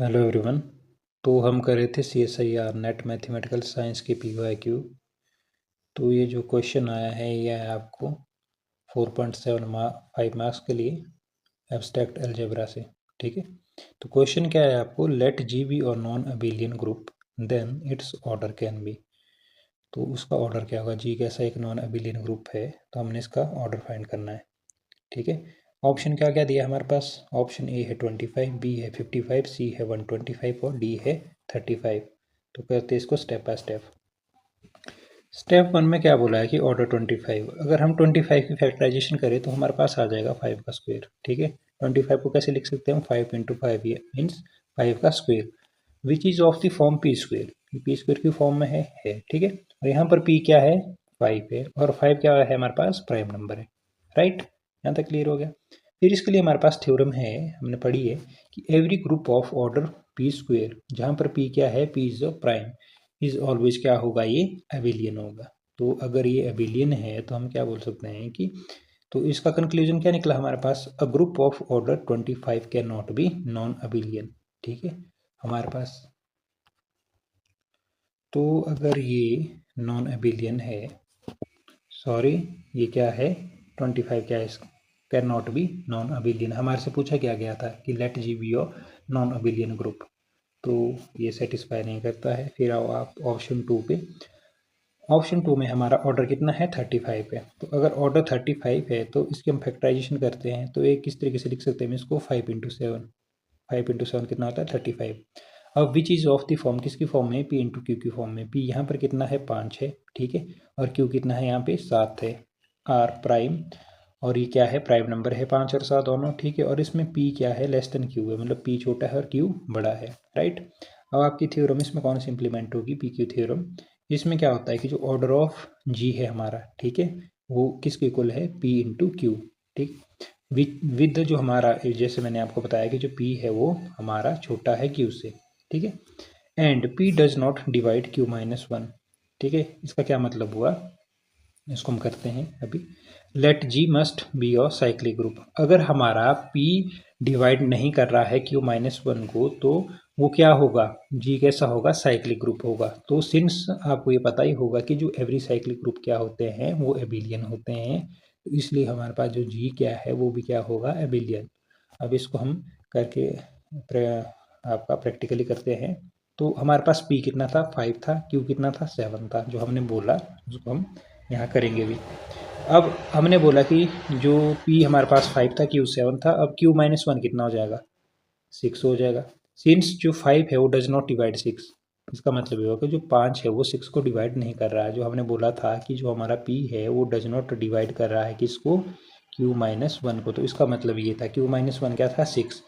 Hello everyone. तो हम कर रहे थे CSIR नेट मैथमेटिकल साइंस के PYQ। तो ये जो क्वेश्चन आया है ये है आपको 4.75 मार्क्स के लिए एब्स्ट्रैक्ट अलजेब्रा से। ठीक है, तो क्वेश्चन क्या है आपको, लेट G बी और non abelian group then it's order can be. तो उसका ऑर्डर क्या होगा, G कैसा एक नॉन अबेलियन ग्रुप है तो हमने इसका ऑर्डर फाइंड करना है। ठीक है, ऑप्शन क्या क्या दिया हमारे पास, ऑप्शन ए है 25, बी है 55, सी है 125 और डी है 35। तो करते हैं इसको step by step. Step one में क्या बोला है कि ऑर्डर 25। अगर हम 25 की फैक्टराइजेशन करें तो हमारे पास आ जाएगा 5 का स्क्वायर। ठीक है, 25 को कैसे लिख सकते हैं हम, 5 इंटू 5 ये मीन्स 5 का square, which is of the form P square. P square की फॉर्म में है। ठीक है, और यहाँ पर पी क्या है, 5 है, और 5 क्या है हमारे पास, प्राइम नंबर है। राइट, यहाँ तक क्लियर हो गया। फिर इसके लिए हमारे पास थ्योरम है, हमने पढ़ी है कि every group of order P square, जहाँ पर पी क्या है, P is a prime, is always क्या होगा, ये अबेलियन होगा। तो अगर ये अबेलियन है तो हम क्या बोल सकते हैं कि, तो इसका कंक्लूजन क्या निकला हमारे पास, a group of order 25 can not be non abelian. ठीक है हमारे पास, तो अगर ये नॉन अबेलियन है, सॉरी ये क्या है 25 क्या है, can not be non abelian. हमारे से पूछा क्या गया था कि let G be a non abelian group, तो ये सेटिस्फाई नहीं करता है। फिर आओ आप ऑप्शन 2 पे। ऑप्शन 2 में हमारा ऑर्डर कितना है, 35 है। तो अगर ऑर्डर 35 है तो इसकी हम फैक्टराइजेशन करते हैं तो एक किस तरीके से लिख सकते हैं इसको, 5 इंटू 7। 5 इंटू 7 कितना होता है, 35। अब which is of the form, किसकी फॉर्म में, पी इंटू क्यू की फॉर्म में। पी यहाँ पर कितना है, 5 है। ठीक है, और क्यू कितना है यहाँ पे, 7 है। आर प्राइम, और ये क्या है, प्राइम नंबर है 5 और 7 दोनों। ठीक है, और इसमें पी क्या है, लेस देन क्यू है, मतलब पी छोटा है और क्यू बड़ा है। राइट, अब आपकी थ्योरम इसमें कौन सी इंप्लीमेंट होगी, पी क्यू थ्योरम। इसमें क्या होता है कि जो ऑर्डर ऑफ जी है हमारा, ठीक है, वो किसके इक्वल है, पी इंटू क्यू। ठीक, विद जो हमारा, जैसे मैंने आपको बताया कि जो पी है वो हमारा छोटा है क्यू से। ठीक है, and P does not divide Q minus one. ठीक है, इसका क्या मतलब हुआ, इसको हम करते हैं अभी। Let G must be a cyclic group. अगर हमारा पी डिवाइड नहीं कर रहा है क्यू माइनस वन को, तो वो क्या होगा, जी कैसा होगा, साइक्लिक ग्रुप होगा। तो सिंस आपको ये पता ही होगा कि जो एवरी साइक्लिक ग्रुप क्या होते हैं, वो एबिलियन होते हैं, तो इसलिए हमारे पास जो जी क्या है वो भी क्या होगा, एबिलियन। अब इसको हम करके आपका प्रैक्टिकली करते हैं। तो हमारे पास पी कितना था, 5 था, क्यू कितना था, 7 था, जो हमने बोला उसको हम यहाँ करेंगे भी। अब हमने बोला कि जो P हमारे पास 5 था, Q 7 था, अब Q माइनस वन कितना हो जाएगा, 6 हो जाएगा। सिंस जो 5 है वो डज नॉट डिवाइड 6, इसका मतलब ये होगा कि जो 5 है वो 6 को डिवाइड नहीं कर रहा है। जो हमने बोला था कि जो हमारा P है वो डज नॉट डिवाइड कर रहा है किसको, Q माइनस वन को। तो इसका मतलब ये था Q माइनस वन क्या था, 6,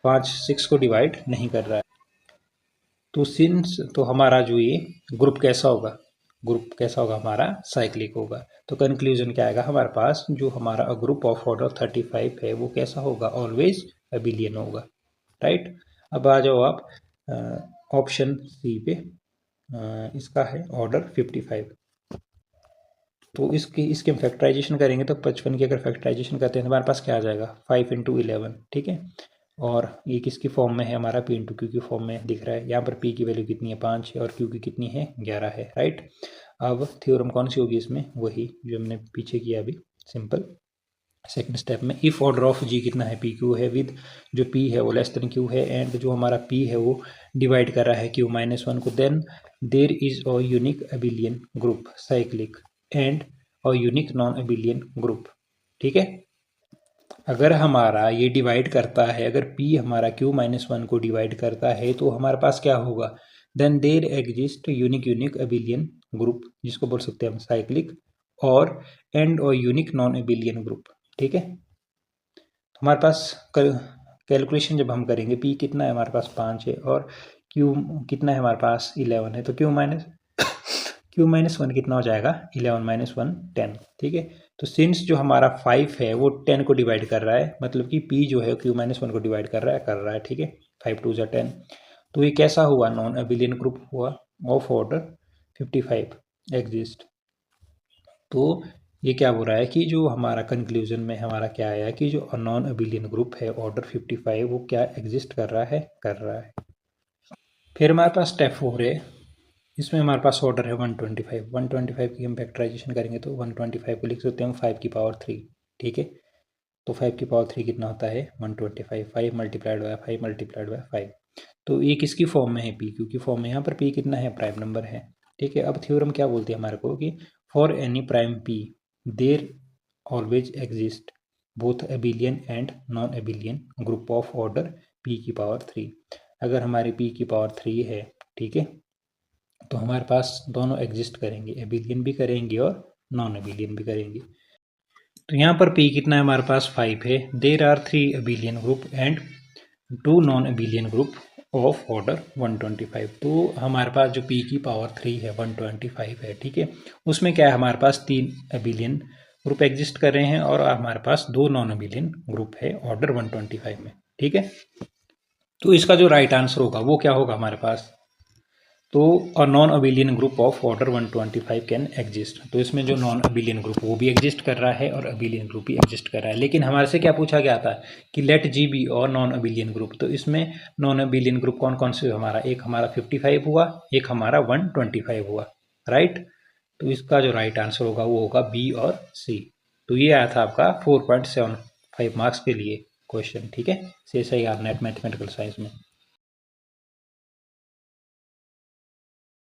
5 6 को डिवाइड नहीं कर रहा है। तो सिंस, तो हमारा जो ये ग्रुप कैसा होगा, ग्रुप कैसा होगा हमारा, साइक्लिक होगा। तो कंक्लूजन क्या आएगा हमारे पास, जो हमारा ग्रुप ऑफ ऑर्डर 35 है वो कैसा होगा, ऑलवेज अबिलियन होगा। राइट, अब आ जाओ आप ऑप्शन सी पे। इसका है ऑर्डर 55। तो इसके हम फैक्टराइजेशन करेंगे तो 55 की अगर फैक्टराइजेशन करते हैं तो हमारे पास क्या आ जाएगा, 5 इंटू 11। ठीक है, और ये किसकी फॉर्म में है, हमारा पी इंटू क्यू की फॉर्म में दिख रहा है। यहाँ पर पी की वैल्यू कितनी है, 5 है, और क्यू की कितनी है, 11 है। राइट, अब थ्योरम कौन सी होगी इसमें, वही जो हमने पीछे किया अभी, सिंपल। सेकंड स्टेप में इफ ऑर्डर ऑफ जी कितना है, पी क्यू है, विद जो पी है वो लेस देन क्यू है, एंड जो हमारा पी है वो डिवाइड कर रहा है क्यू माइनस वन को, then there is a unique abelian group cyclic and a unique non abelian group. ठीक है, अगर हमारा ये डिवाइड करता है, अगर P हमारा Q माइनस वन को डिवाइड करता है तो हमारे पास क्या होगा, then there exist unique abelian group, जिसको बोल सकते हैं हम साइक्लिक, और एंड और यूनिक नॉन अबिलियन ग्रुप। ठीक है, तो हमारे पास कैलकुलेशन जब हम करेंगे, P कितना है हमारे पास, 5 है, और Q कितना है हमारे पास, 11 है, तो क्यू माइनस वन कितना हो जाएगा, 11 माइनस वन 10। ठीक है, तो सिंस जो हमारा 5 है वो 10 को डिवाइड कर रहा है, मतलब कि P जो है क्यू माइनस वन को डिवाइड कर रहा है। ठीक है, 5 2 10। तो ये कैसा हुआ, नॉन अबिलियन ग्रुप हुआ ऑफ ऑर्डर 55 एग्जिस्ट। तो ये क्या हो रहा है कि जो हमारा कंक्लूजन में हमारा क्या आया कि जो नॉन अबिलियन ग्रुप है ऑर्डर 55 वो क्या एग्जिस्ट कर रहा है, कर रहा है। फिर हमारे पास स्टेप 4 है, इसमें हमारे पास ऑर्डर है 125। 125 की हम फैक्टराइजेशन करेंगे तो 125 को लिख सकते हैं 5 की पावर 3। ठीक है, तो 5 की पावर 3 कितना होता है 125। 5 मल्टीप्लाइड बाय 5 मल्टीप्लाइड बाय 5। तो ये किसकी फॉर्म में है, पी क्यू की फॉर्म में। यहाँ पर पी कितना है, प्राइम नंबर है। ठीक है, अब थ्योरम क्या बोलती है हमारे को कि for any prime P there always exist both एबिलियन and non abelian group of order P की पावर 3। अगर हमारी पी की पावर 3 है, ठीक है, तो हमारे पास दोनों एग्जिस्ट करेंगे, एबिलियन भी करेंगे और नॉन एबिलियन भी करेंगे। तो यहाँ पर पी कितना है हमारे पास 5 है। There are 3 abelian group and 2 non abelian group of order 125। तो हमारे पास जो पी की पावर 3 है 125 है, ठीक है, उसमें क्या है हमारे पास 3 एबिलियन ग्रुप एग्जिस्ट कर रहे हैं और हमारे पास 2 नॉन एबिलियन ग्रुप है ऑर्डर 125 में। ठीक है, तो इसका जो राइट आंसर होगा वो क्या होगा हमारे पास, तो a non abelian group of order 125 can exist. तो इसमें जो नॉन अबिलियन ग्रुप वो भी एग्जिस्ट कर रहा है और अबिलियन ग्रुप भी एग्जिस्ट कर रहा है। लेकिन हमारे से क्या पूछा गया था कि लेट जी बी और नॉन अबिलियन ग्रुप। तो इसमें नॉन अबिलियन ग्रुप कौन कौन से हमारा, एक हमारा 55 हुआ, एक हमारा 125 हुआ, राइट। तो इसका जो राइट आंसर होगा वो होगा बी और सी। तो ये आया था आपका 4.75 मार्क्स के लिए क्वेश्चन। ठीक है, से सही आप नेट मैथमेटिकल साइंस में।